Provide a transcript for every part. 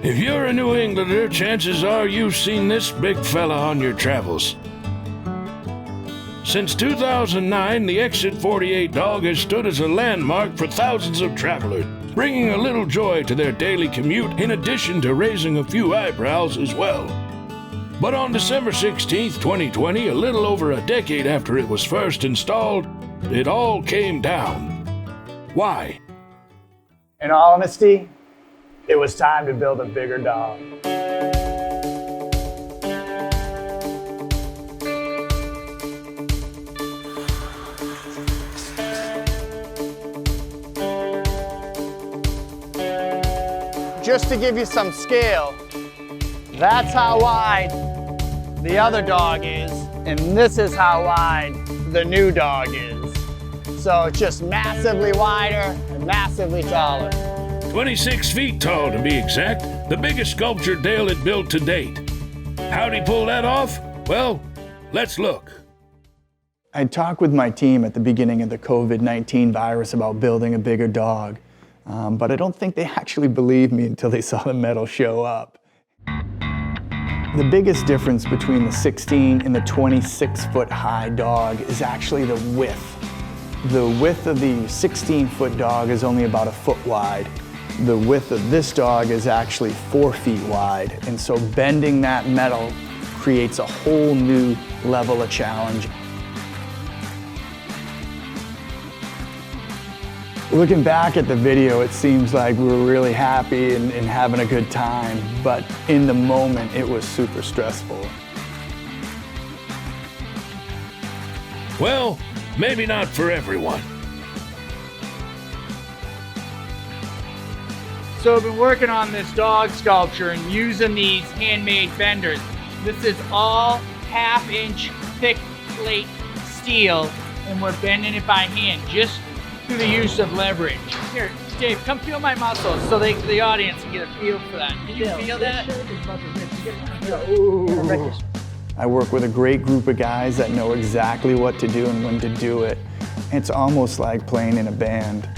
If you're a New Englander, chances are you've seen this big fella on your travels. Since 2009, the Exit 48 dog has stood as a landmark for thousands of travelers, bringing a little joy to their daily commute in addition to raising a few eyebrows as well. But on December 16th, 2020, a little over a decade after it was first installed, it all came down. Why? In all honesty, it was time to build a bigger dog. Just to give you some scale, that's how wide the other dog is, and this is how wide the new dog is. So it's just massively wider and massively taller. 26 feet tall to be exact, the biggest sculpture Dale had built to date. How'd he pull that off? Well, let's look. I talked with my team at the beginning of the COVID-19 virus about building a bigger dog, but I don't think they actually believed me until they saw the metal show up. The biggest difference between the 16 and the 26-foot high dog is actually the width. The width of the 16-foot dog is only about a foot wide. The width of this dog is actually 4 feet wide, and so bending that metal creates a whole new level of challenge. Looking back at the video, it seems like we were really happy and having a good time, but in the moment, it was super stressful. Well, maybe not for everyone. So I've been working on this dog sculpture and using these handmade benders. This is all 1/2-inch thick plate steel, and we're bending it by hand just through the use of leverage. Here, Dave, come feel my muscles so the audience can get a feel for that. Can you feel that? I work with a great group of guys that know exactly what to do and when to do it. It's almost like playing in a band.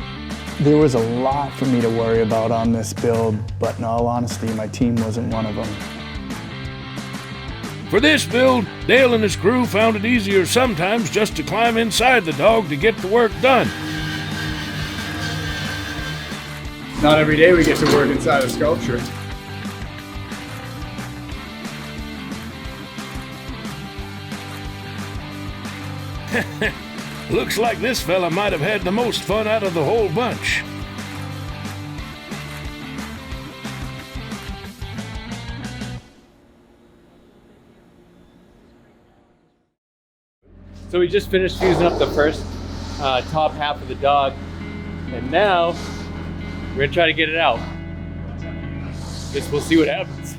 There was a lot for me to worry about on this build, but in all honesty, my team wasn't one of them. For this build, Dale and his crew found it easier sometimes just to climb inside the dog to get the work done. Not every day we get to work inside a sculpture. Looks like this fella might have had the most fun out of the whole bunch. So we just finished fusing up the first top half of the dog, and now we're gonna try to get it out. Just we'll see what happens.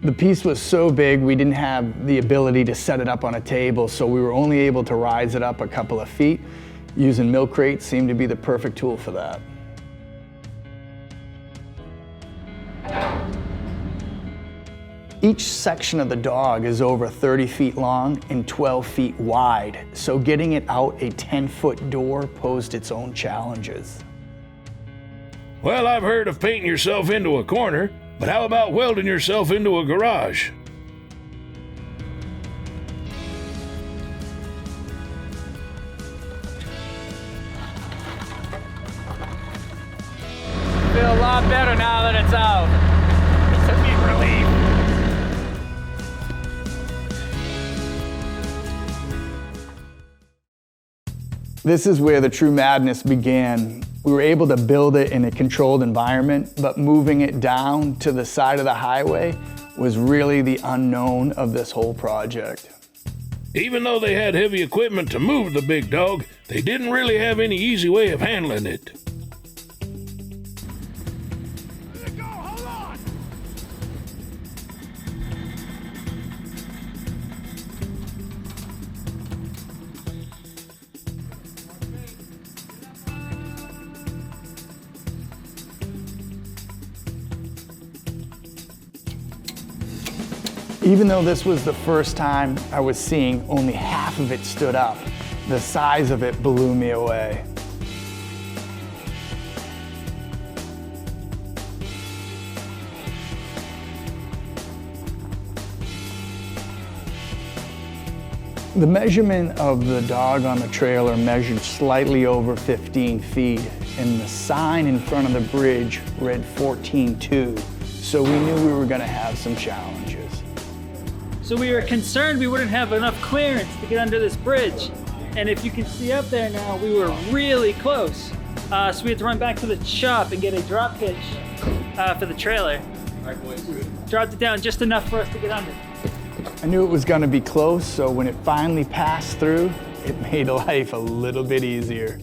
The piece was so big, we didn't have the ability to set it up on a table, so we were only able to rise it up a couple of feet. Using milk crates seemed to be the perfect tool for that. Each section of the dog is over 30 feet long and 12 feet wide, so getting it out a 10-foot door posed its own challenges. Well, I've heard of painting yourself into a corner, but how about welding yourself into a garage? Feel a lot better now that it's out. It's a big relief. This is where the true madness began. We were able to build it in a controlled environment, but moving it down to the side of the highway was really the unknown of this whole project. Even though they had heavy equipment to move the big dog, they didn't really have any easy way of handling it. Even though this was the first time I was seeing only half of it stood up, the size of it blew me away. The measurement of the dog on the trailer measured slightly over 15 feet, and the sign in front of the bridge read 14.2, so we knew we were going to have some challenges. So we were concerned we wouldn't have enough clearance to get under this bridge. And if you can see up there now, we were really close. So we had to run back to the shop and get a drop hitch for the trailer. Dropped it down just enough for us to get under. I knew it was going to be close, so when it finally passed through, it made life a little bit easier.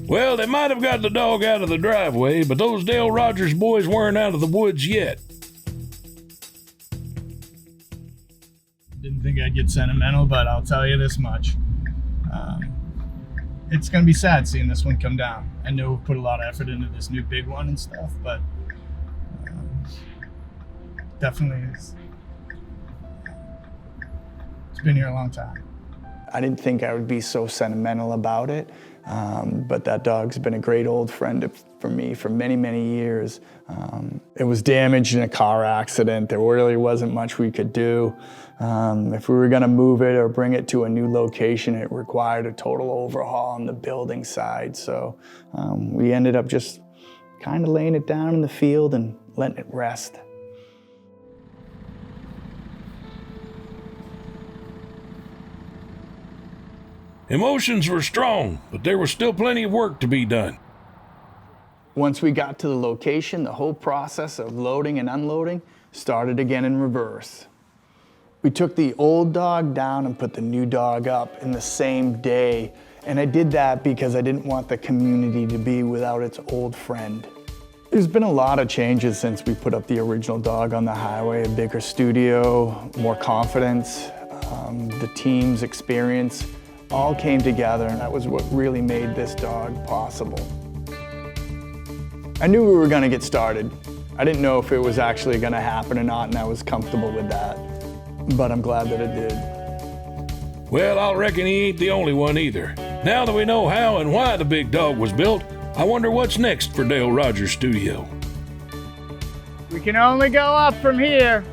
Well, they might have got the dog out of the driveway, but those Dale Rogers boys weren't out of the woods yet. Didn't think I'd get sentimental, but I'll tell you this much. It's going to be sad seeing this one come down. I know we've put a lot of effort into this new big one and stuff, but definitely it's been here a long time. I didn't think I would be so sentimental about it, but that dog's been a great old friend for me for many, many years. It was damaged in a car accident. There really wasn't much we could do. If we were going to move it or bring it to a new location, it required a total overhaul on the building side. So we ended up just kind of laying it down in the field and letting it rest. Emotions were strong, but there was still plenty of work to be done. Once we got to the location, the whole process of loading and unloading started again in reverse. We took the old dog down and put the new dog up in the same day, and I did that because I didn't want the community to be without its old friend. There's been a lot of changes since we put up the original dog on the highway, a bigger studio, more confidence, the team's experience, all came together, and that was what really made this dog possible. I knew we were gonna get started. I didn't know if it was actually gonna happen or not, and I was comfortable with that, but I'm glad that it did. Well, I reckon he ain't the only one either. Now that we know how and why the big dog was built, I wonder what's next for Dale Rogers Studio. We can only go up from here.